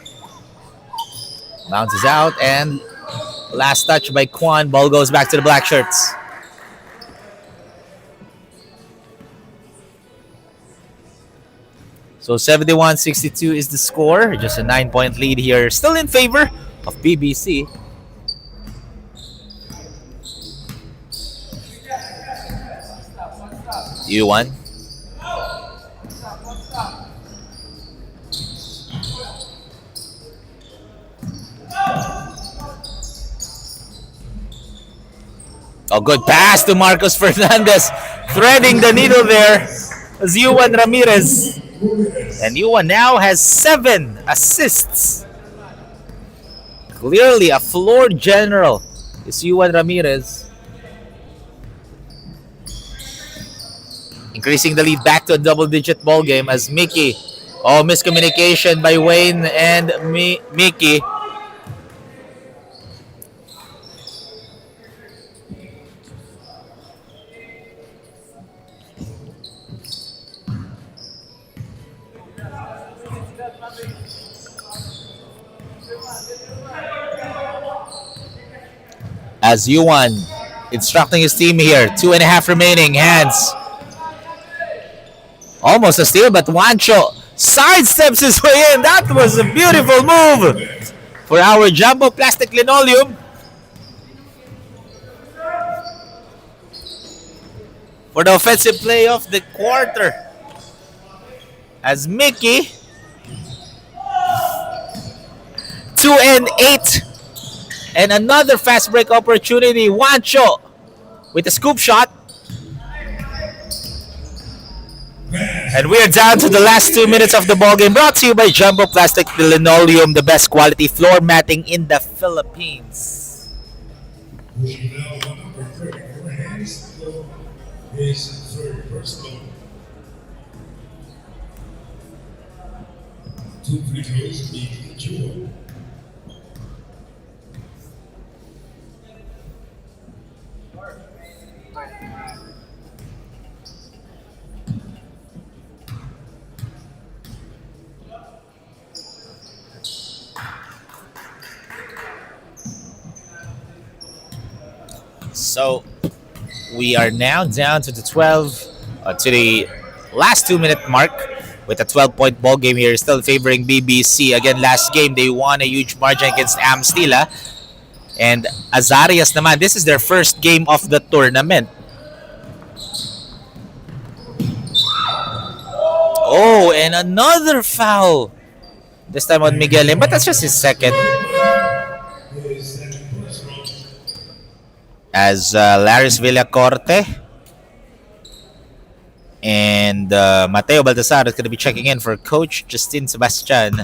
Bounces out, and last touch by Kwan. Ball goes back to the black shirts. So 71-62 is the score. Just a 9-point lead here. Still in favor of BBC. U1. Oh, good pass to Marcos Fernandez. Threading the needle there as Juan Ramirez. And Juan now has 7 assists. Clearly a floor general is Juan Ramirez. Increasing the lead back to a double-digit ball game as Mickey. Oh, miscommunication by Wayne and Mickey. As Yuan instructing his team here. 2.5 remaining. Hands. Almost a steal, but Juancho sidesteps his way in. That was a beautiful move for our Jumbo Plastic Linoleum. For the offensive play of the quarter. As Mickey. 2 and 8. And another fast break opportunity. Juancho with a scoop shot. And we're down to the last 2 minutes of the ball game. Brought to you by Jumbo Plastic Linoleum, the best quality floor matting in the Philippines. Pushing now one number 34 hands for his third personal. 2 free throws being Jewel. So we are now down to the last 2 minute mark with a 12-point ball game here, still favoring BBC. Again, last game they won a huge margin against Amstila. And Azarias naman, this is their first game of the tournament. Oh, and another foul. This time on Miguel Lim, but that's just his second. As Laris Villacorte and Mateo Baltasar is going to be checking in for Coach Justin Sebastian.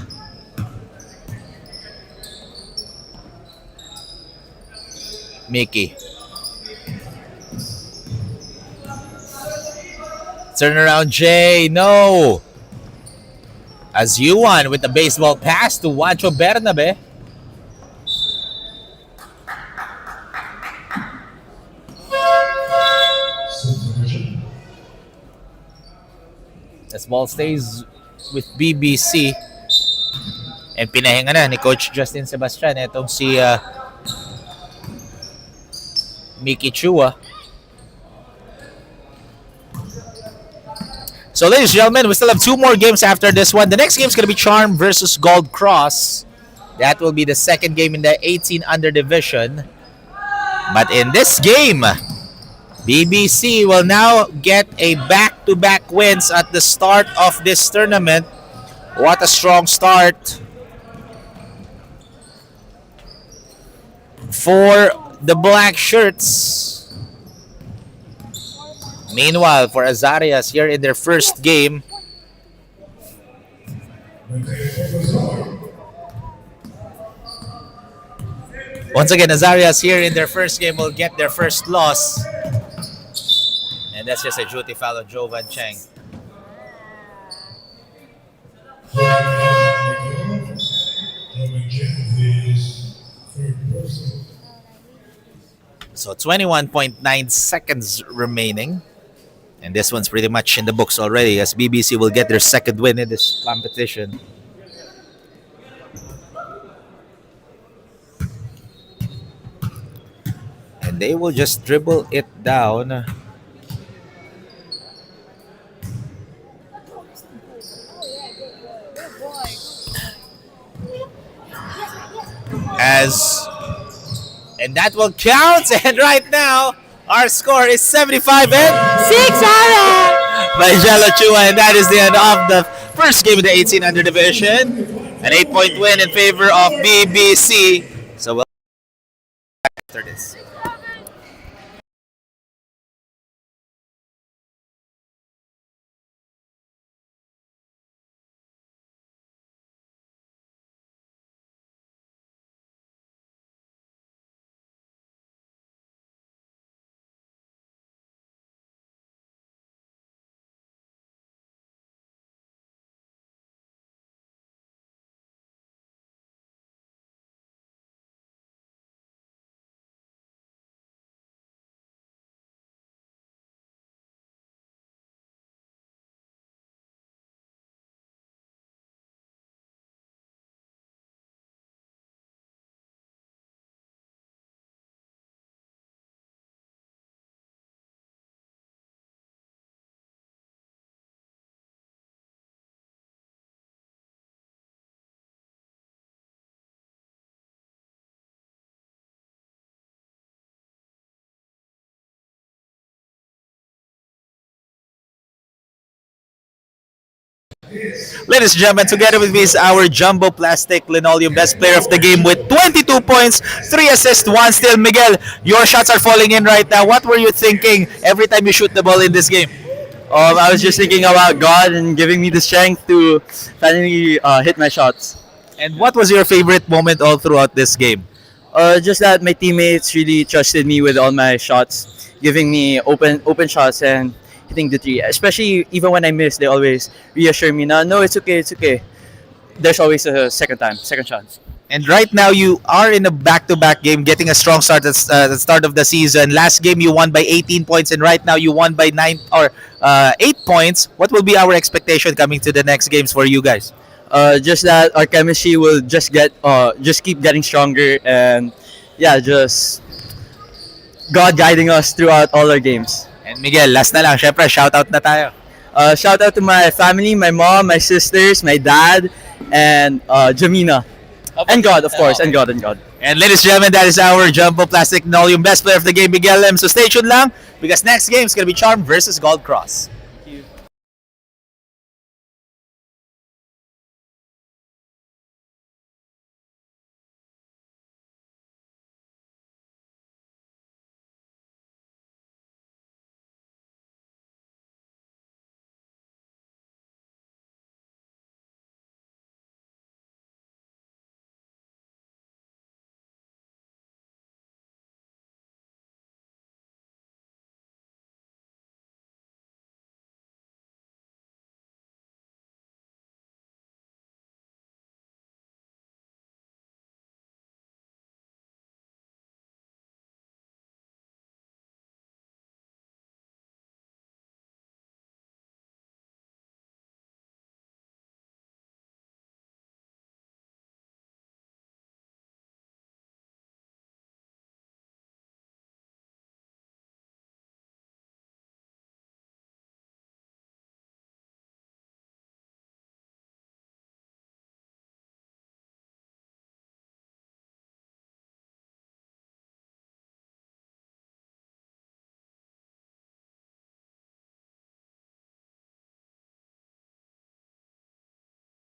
Mickey. Turnaround Jay, no. As Yuan with the baseball pass to Juancho Bernabe. This ball stays with BBC. And pinahinga na ni Coach Justin Sebastian. Itong si Miki Chua. So, ladies and gentlemen, we still have 2 more games after this one. The next game is going to be Charm versus Gold Cross. That will be the second game in the 18 under division. But in this game, BBC will now get a back-to-back wins at the start of this tournament. What a strong start for the black shirts. Meanwhile, for Azarias here in their first game, once again, Azarias here in their first game will get their first loss. And that's just a duty foul on Jovan Cheng. So 21.9 seconds remaining. And this one's pretty much in the books already as BBC will get their second win in this competition. And they will just dribble it down. And that will count. And right now, our score is 75 and 6 by Jello Chua, and that is the end of the first game of the 18 under division. An 8-point win in favor of BBC. So we'll after this. Ladies and gentlemen, together with me is our Jumbo Plastic Linoleum best player of the game with 22 points, 3 assists, 1 steal. Miguel, your shots are falling in right now. What were you thinking every time you shoot the ball in this game? I was just thinking about God and giving me the strength to finally hit my shots. And what was your favorite moment all throughout this game? Just that my teammates really trusted me with all my shots, giving me open shots and hitting the three. Especially even when I miss, they always reassure me, no, it's okay, it's okay. There's always a second chance. And right now you are in a back-to-back game, getting a strong start at the start of the season. Last game you won by 18 points, and right now you won by 8 points. What will be our expectation coming to the next games for you guys? Just that our chemistry will just keep getting stronger, and just God guiding us throughout all our games. And Miguel, last na lang, syempre, shoutout na tayo. Shout out to my family, my mom, my sisters, my dad, and Jamina. And God, of course, and God. And ladies and gentlemen, that is our Jumbo Plastic Linoleum best player of the game, Miguel Lim. So stay tuned lang, because next game is going to be Charm versus Gold Cross.